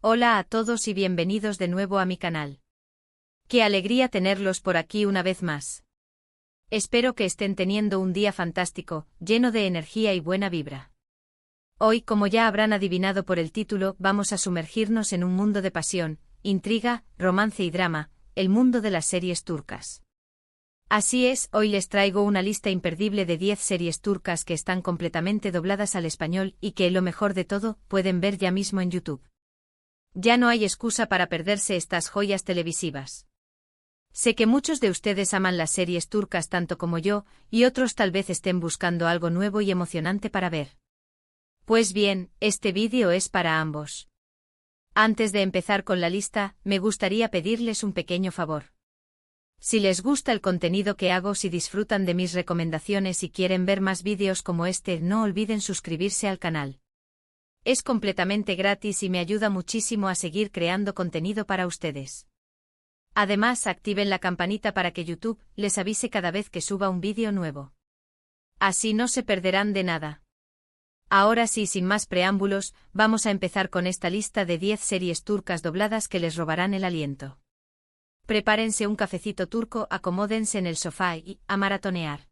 Hola a todos y bienvenidos de nuevo a mi canal. Qué alegría tenerlos por aquí una vez más. Espero que estén teniendo un día fantástico, lleno de energía y buena vibra. Hoy, como ya habrán adivinado por el título, vamos a sumergirnos en un mundo de pasión, intriga, romance y drama, el mundo de las series turcas. Así es, hoy les traigo una lista imperdible de 10 series turcas que están completamente dobladas al español y que, lo mejor de todo, pueden ver ya mismo en YouTube. Ya no hay excusa para perderse estas joyas televisivas. Sé que muchos de ustedes aman las series turcas tanto como yo, y otros tal vez estén buscando algo nuevo y emocionante para ver. Pues bien, este vídeo es para ambos. Antes de empezar con la lista, me gustaría pedirles un pequeño favor. Si les gusta el contenido que hago, si disfrutan de mis recomendaciones y quieren ver más vídeos como este, no olviden suscribirse al canal. Es completamente gratis y me ayuda muchísimo a seguir creando contenido para ustedes. Además, activen la campanita para que YouTube les avise cada vez que suba un vídeo nuevo. Así no se perderán de nada. Ahora sí, sin más preámbulos, vamos a empezar con esta lista de 10 series turcas dobladas que les robarán el aliento. Prepárense un cafecito turco, acomódense en el sofá y a maratonear.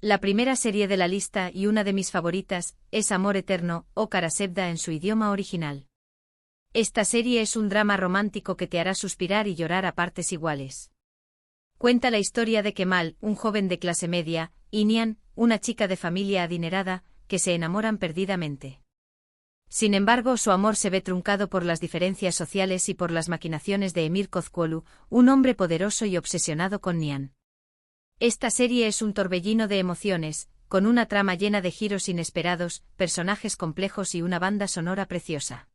La primera serie de la lista y una de mis favoritas es Amor Eterno o Kara Sevda en su idioma original. Esta serie es un drama romántico que te hará suspirar y llorar a partes iguales. Cuenta la historia de Kemal, un joven de clase media, y Nihan, una chica de familia adinerada, que se enamoran perdidamente. Sin embargo, su amor se ve truncado por las diferencias sociales y por las maquinaciones de Emir Kozcuoglu, un hombre poderoso y obsesionado con Nihan. Esta serie es un torbellino de emociones, con una trama llena de giros inesperados, personajes complejos y una banda sonora preciosa.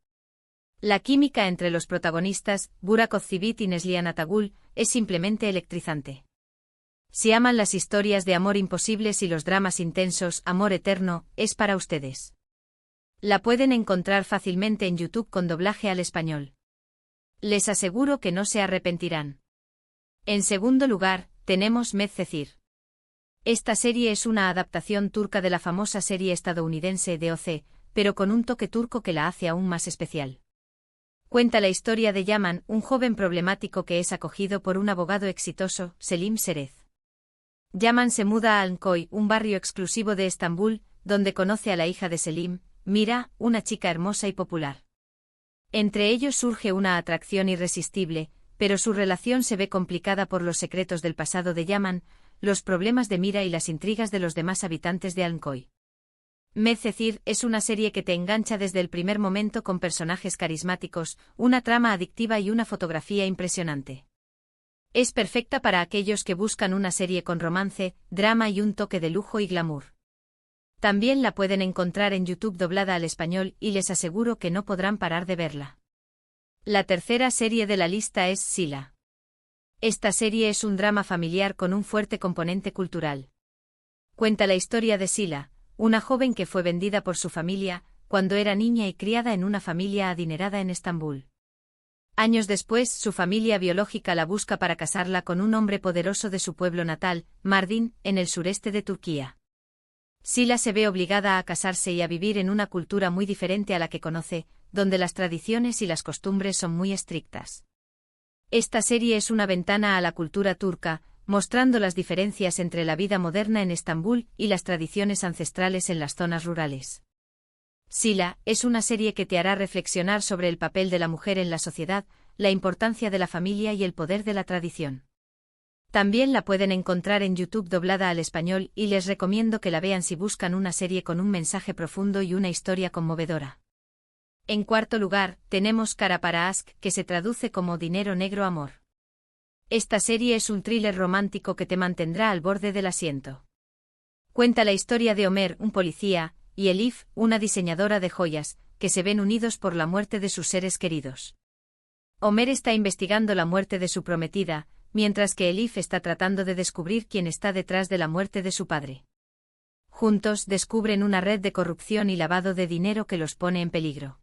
La química entre los protagonistas, Burak Özçivit y Neslihan Atagul, es simplemente electrizante. Si aman las historias de amor imposibles y los dramas intensos, Amor Eterno es para ustedes. La pueden encontrar fácilmente en YouTube con doblaje al español. Les aseguro que no se arrepentirán. En segundo lugar, tenemos Medcezir. Esta serie es una adaptación turca de la famosa serie estadounidense de OC, pero con un toque turco que la hace aún más especial. Cuenta la historia de Yaman, un joven problemático que es acogido por un abogado exitoso, Selim Serez. Yaman se muda a Alnkoy, un barrio exclusivo de Estambul, donde conoce a la hija de Selim, Mira, una chica hermosa y popular. Entre ellos surge una atracción irresistible, pero su relación se ve complicada por los secretos del pasado de Yaman, los problemas de Mira y las intrigas de los demás habitantes de Alnkoy. Medcezir es una serie que te engancha desde el primer momento con personajes carismáticos, una trama adictiva y una fotografía impresionante. Es perfecta para aquellos que buscan una serie con romance, drama y un toque de lujo y glamour. También la pueden encontrar en YouTube doblada al español y les aseguro que no podrán parar de verla. La tercera serie de la lista es Sila. Esta serie es un drama familiar con un fuerte componente cultural. Cuenta la historia de Sila, una joven que fue vendida por su familia cuando era niña y criada en una familia adinerada en Estambul. Años después, su familia biológica la busca para casarla con un hombre poderoso de su pueblo natal, Mardin, en el sureste de Turquía. Sila se ve obligada a casarse y a vivir en una cultura muy diferente a la que conoce, donde las tradiciones y las costumbres son muy estrictas. Esta serie es una ventana a la cultura turca, mostrando las diferencias entre la vida moderna en Estambul y las tradiciones ancestrales en las zonas rurales. Sila es una serie que te hará reflexionar sobre el papel de la mujer en la sociedad, la importancia de la familia y el poder de la tradición. También la pueden encontrar en YouTube doblada al español y les recomiendo que la vean si buscan una serie con un mensaje profundo y una historia conmovedora. En cuarto lugar, tenemos Kara para Aşk, que se traduce como Dinero Negro Amor. Esta serie es un thriller romántico que te mantendrá al borde del asiento. Cuenta la historia de Ömer, un policía, y Elif, una diseñadora de joyas, que se ven unidos por la muerte de sus seres queridos. Ömer está investigando la muerte de su prometida, mientras que Elif está tratando de descubrir quién está detrás de la muerte de su padre. Juntos descubren una red de corrupción y lavado de dinero que los pone en peligro.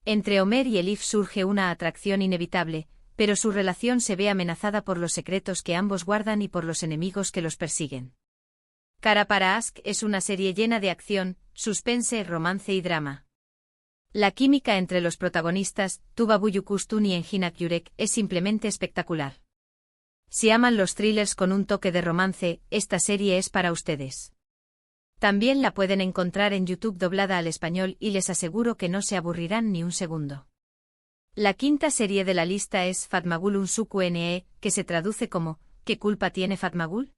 Entre Ömer y Elif surge una atracción inevitable, pero su relación se ve amenazada por los secretos que ambos guardan y por los enemigos que los persiguen. Kara para Aşk es una serie llena de acción, suspense, romance y drama. La química entre los protagonistas, Tuba Büyüküstün y Engin Yurek, es simplemente espectacular. Si aman los thrillers con un toque de romance, esta serie es para ustedes. También la pueden encontrar en YouTube doblada al español y les aseguro que no se aburrirán ni un segundo. La quinta serie de la lista es Fatmagül Unsuku Ne, que se traduce como ¿qué culpa tiene Fatmagül?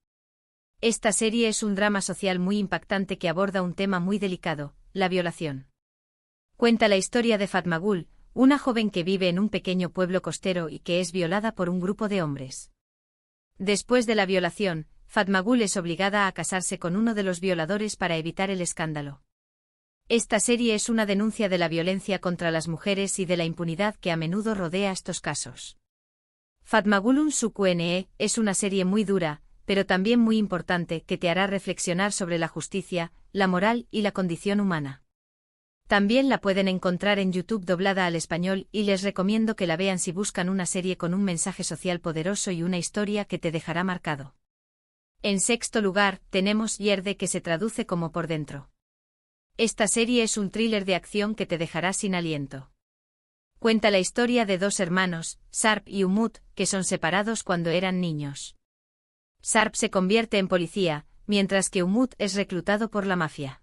Esta serie es un drama social muy impactante que aborda un tema muy delicado, la violación. Cuenta la historia de Fatmagül, una joven que vive en un pequeño pueblo costero y que es violada por un grupo de hombres. Después de la violación, Fatmagül es obligada a casarse con uno de los violadores para evitar el escándalo. Esta serie es una denuncia de la violencia contra las mujeres y de la impunidad que a menudo rodea estos casos. Fatmagül Unsuku Ne es una serie muy dura, pero también muy importante que te hará reflexionar sobre la justicia, la moral y la condición humana. También la pueden encontrar en YouTube doblada al español y les recomiendo que la vean si buscan una serie con un mensaje social poderoso y una historia que te dejará marcado. En sexto lugar, tenemos Yerde, que se traduce como Por dentro. Esta serie es un thriller de acción que te dejará sin aliento. Cuenta la historia de dos hermanos, Sarp y Umut, que son separados cuando eran niños. Sarp se convierte en policía, mientras que Umut es reclutado por la mafia.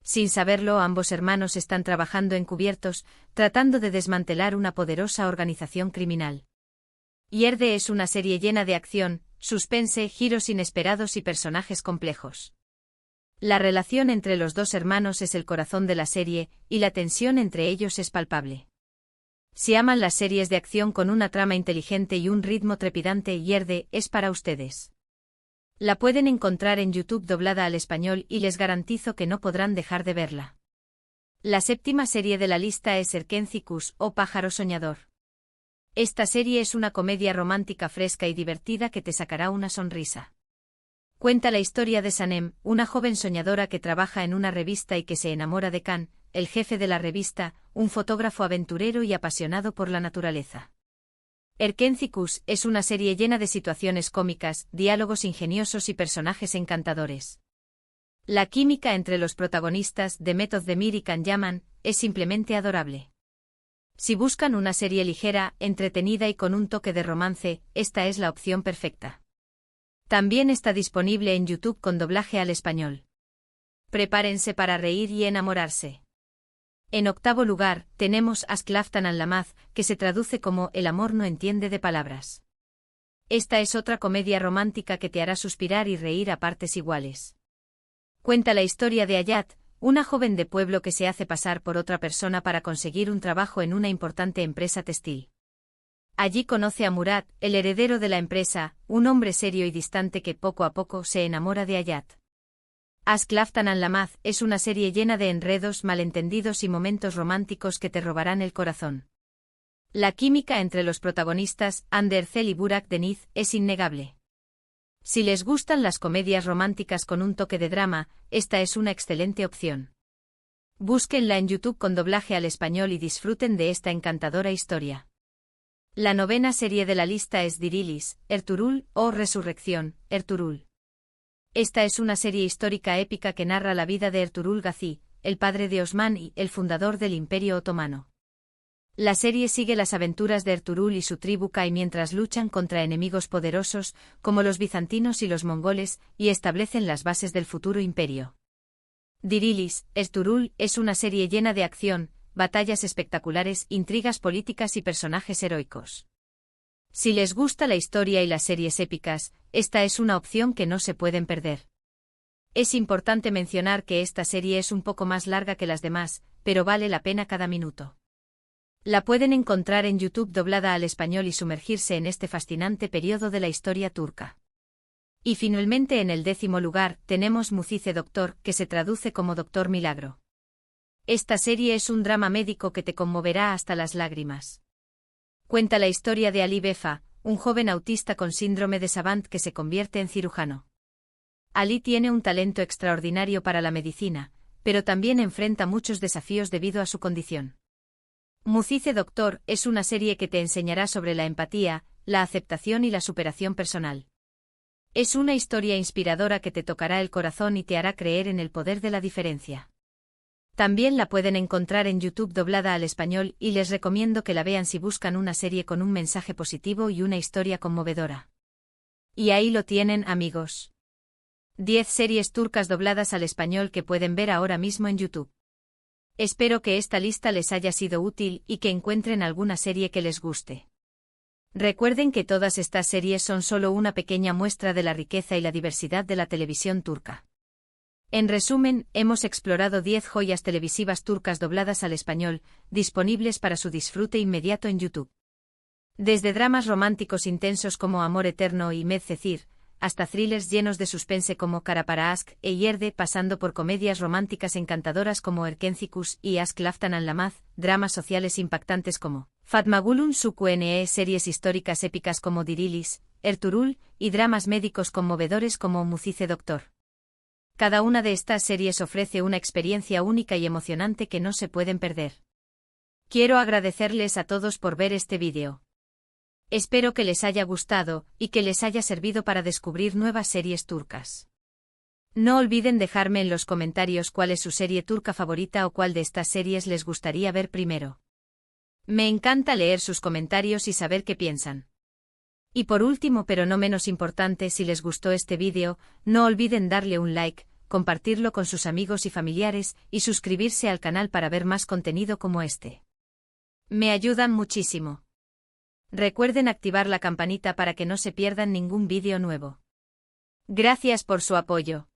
Sin saberlo, ambos hermanos están trabajando encubiertos, tratando de desmantelar una poderosa organización criminal. Yerde es una serie llena de acción, suspense, giros inesperados y personajes complejos. La relación entre los dos hermanos es el corazón de la serie, y la tensión entre ellos es palpable. Si aman las series de acción con una trama inteligente y un ritmo trepidante, Yerde es para ustedes. La pueden encontrar en YouTube doblada al español y les garantizo que no podrán dejar de verla. La séptima serie de la lista es Erkenci o Pájaro Soñador. Esta serie es una comedia romántica fresca y divertida que te sacará una sonrisa. Cuenta la historia de Sanem, una joven soñadora que trabaja en una revista y que se enamora de Kan, el jefe de la revista, un fotógrafo aventurero y apasionado por la naturaleza. Erkenci es una serie llena de situaciones cómicas, diálogos ingeniosos y personajes encantadores. La química entre los protagonistas, Demet Özdemir y Can Yaman, es simplemente adorable. Si buscan una serie ligera, entretenida y con un toque de romance, esta es la opción perfecta. También está disponible en YouTube con doblaje al español. Prepárense para reír y enamorarse. En octavo lugar, tenemos Aşk Laftan Anlamaz, que se traduce como El amor no entiende de palabras. Esta es otra comedia romántica que te hará suspirar y reír a partes iguales. Cuenta la historia de Hayat, una joven de pueblo que se hace pasar por otra persona para conseguir un trabajo en una importante empresa textil. Allí conoce a Murat, el heredero de la empresa, un hombre serio y distante que poco a poco se enamora de Hayat. Aşk Laftan Anlamaz es una serie llena de enredos, malentendidos y momentos románticos que te robarán el corazón. La química entre los protagonistas, Hande Erçel y Burak Deniz, es innegable. Si les gustan las comedias románticas con un toque de drama, esta es una excelente opción. Búsquenla en YouTube con doblaje al español y disfruten de esta encantadora historia. La novena serie de la lista es Dirilis, Ertuğrul o Resurrección, Ertuğrul. Esta es una serie histórica épica que narra la vida de Ertuğrul Gazi, el padre de Osman y el fundador del Imperio Otomano. La serie sigue las aventuras de Ertuğrul y su tribu Kay mientras luchan contra enemigos poderosos, como los bizantinos y los mongoles, y establecen las bases del futuro imperio. Dirilis, Ertuğrul, es una serie llena de acción, batallas espectaculares, intrigas políticas y personajes heroicos. Si les gusta la historia y las series épicas, esta es una opción que no se pueden perder. Es importante mencionar que esta serie es un poco más larga que las demás, pero vale la pena cada minuto. La pueden encontrar en YouTube doblada al español y sumergirse en este fascinante periodo de la historia turca. Y finalmente en el 10º lugar, tenemos Mucize Doctor, que se traduce como Doctor Milagro. Esta serie es un drama médico que te conmoverá hasta las lágrimas. Cuenta la historia de Ali Befa, un joven autista con síndrome de Savant que se convierte en cirujano. Ali tiene un talento extraordinario para la medicina, pero también enfrenta muchos desafíos debido a su condición. Mucize Doctor es una serie que te enseñará sobre la empatía, la aceptación y la superación personal. Es una historia inspiradora que te tocará el corazón y te hará creer en el poder de la diferencia. También la pueden encontrar en YouTube doblada al español y les recomiendo que la vean si buscan una serie con un mensaje positivo y una historia conmovedora. Y ahí lo tienen, amigos. 10 series turcas dobladas al español que pueden ver ahora mismo en YouTube. Espero que esta lista les haya sido útil y que encuentren alguna serie que les guste. Recuerden que todas estas series son solo una pequeña muestra de la riqueza y la diversidad de la televisión turca. En resumen, hemos explorado 10 joyas televisivas turcas dobladas al español, disponibles para su disfrute inmediato en YouTube. Desde dramas románticos intensos como Amor Eterno y Medcezir, hasta thrillers llenos de suspense como Kara para Aşk e Yerde, pasando por comedias románticas encantadoras como Erkencikus y Aşk Laftan Anlamaz, dramas sociales impactantes como Fatma Gül'ün Suçu, series históricas épicas como Dirilis, Ertuğrul, y dramas médicos conmovedores como Mucize Doctor. Cada una de estas series ofrece una experiencia única y emocionante que no se pueden perder. Quiero agradecerles a todos por ver este vídeo. Espero que les haya gustado y que les haya servido para descubrir nuevas series turcas. No olviden dejarme en los comentarios cuál es su serie turca favorita o cuál de estas series les gustaría ver primero. Me encanta leer sus comentarios y saber qué piensan. Y por último, pero no menos importante, si les gustó este vídeo, no olviden darle un like, compartirlo con sus amigos y familiares y suscribirse al canal para ver más contenido como este. Me ayudan muchísimo. Recuerden activar la campanita para que no se pierdan ningún vídeo nuevo. Gracias por su apoyo.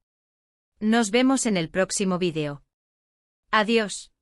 Nos vemos en el próximo vídeo. Adiós.